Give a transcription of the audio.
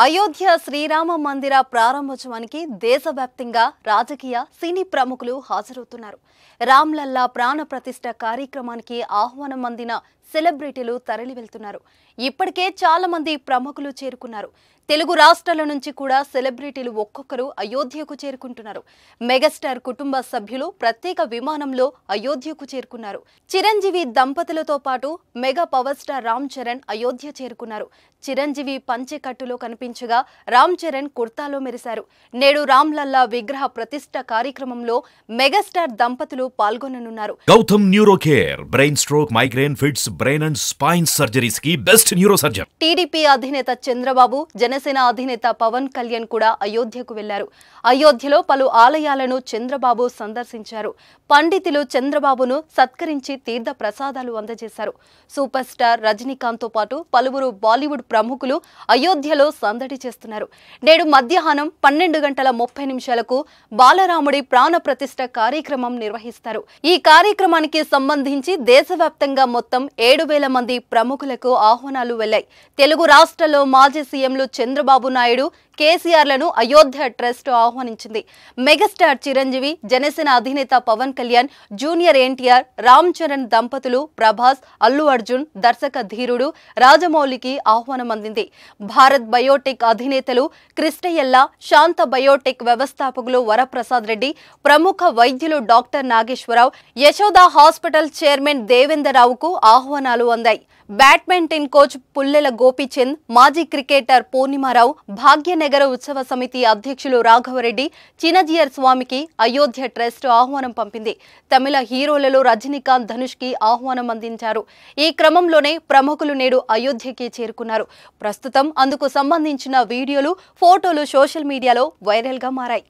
అయోధ్య శ్రీరామ మందిర ప్రారంభోత్సవానికి దేశవ్యాప్తంగా రాజకీయ సినీ ప్రముఖులు హాజరవుతున్నారు. రామ్లల్లా ప్రాణ ప్రతిష్ఠ కార్యక్రమానికి ఆహ్వానం అందిన సెలబ్రిటీలు తరలి వెళ్తున్నారు. ఇప్పటికే చాలా మంది ప్రముఖులు చేరుకున్నారు. తెలుగు రాష్ట్రాల నుంచి కూడా సెలబ్రిటీలు ఒక్కొక్కరు అయోధ్యకు చేరుకుంటున్నారు. మెగాస్టార్ కుటుంబ సభ్యులు ప్రత్యేక విమానంలో అయోధ్యకు చేరుకున్నారు. చిరంజీవి దంపతులతో పాటు mega power star Ram Charan Ayodhya చేరుకున్నారు. చిరంజీవి పంచెకట్టులో కనిపించగా రామ్ చరణ్ కుర్తాలో మెరిశారు. నేడు రామ్లల్లా విగ్రహ ప్రతిష్ఠ కార్యక్రమంలో మెగాస్టార్ దంపతులు పాల్గొననున్నారు. Gautam neuro care brain stroke, migraine, fits, brain and spine surgeries కి బెస్ట్ న్యూరో సర్జన్. టీడీపీ అధినేత చంద్రబాబు, జనసేన అధినేత పవన్ కళ్యాణ్ కూడా అయోధ్యకు వెళ్లారు. అయోధ్యలో పలు ఆలయాలను చంద్రబాబు సందర్శించారు. పండితులు చంద్రబాబును సత్కరించి తీర్థ ప్రసాదాలు అందజేశారు. సూపర్ స్టార్ రజనీకాంత్ తో పాటు పలువురు బాలీవుడ్ ప్రముఖులు అయోధ్యలో సందడి చేస్తున్నారు. నేడు మధ్యాహ్నం 12:30 బాలరాముడి ప్రాణ ప్రతిష్ఠ కార్యక్రమం నిర్వహిస్తారు. ఈ కార్యక్రమానికి సంబంధించి దేశవ్యాప్తంగా మొత్తం 7,000 మంది ప్రముఖులకు ఆహ్వానాలు వెళ్లాయి. తెలుగు రాష్ట్రాల్లో మాజీ సీఎంలు చంద్రబాబు నాయుడు, కేసీఆర్లను అయోధ్య ట్రస్ట్ ఆహ్వానించింది. మెగాస్టార్ చిరంజీవి, జనసేన అధినేత పవన్ కళ్యాణ్, జూనియర్ ఎన్టీఆర్, రామ్ చరణ్ దంపతులు, ప్రభాస్, అల్లు అర్జున్, దర్శక ధీరుడు రాజమౌళికి ఆహ్వానం అందింది. భారత్ బయోటెక్ అధినేతలు క్రిస్టయెల్లా, శాంత బయోటెక్ వ్యవస్థాపకులు వరప్రసాద్ రెడ్డి, ప్రముఖ వైద్యులు doctor Nageswararao, Yashoda hospital chairman Devender రావుకు ఆహ్వానాలు అందాయి. బ్యాడ్మింటన్ కోచ్ పుల్లెల గోపీచంద్, మాజీ క్రికెటర్ పూర్ణిమారావు, భాగ్యనగర ఉత్సవ సమితి అధ్యక్షులు రాఘవరెడ్డి, చినజియర్ స్వామికి అయోధ్య ట్రస్ట్ ఆహ్వానం పంపింది. తమిళ హీరోలలో రజనీకాంత్, ధనుష్ కి ఆహ్వానం అందించారు. ఈ క్రమంలోనే ప్రముఖులు నేడు అయోధ్యకి చేరుకున్నారు. ప్రస్తుతం అందుకు సంబంధించిన వీడియోలు, ఫోటోలు సోషల్ మీడియాలో వైరల్ గా మారాయి.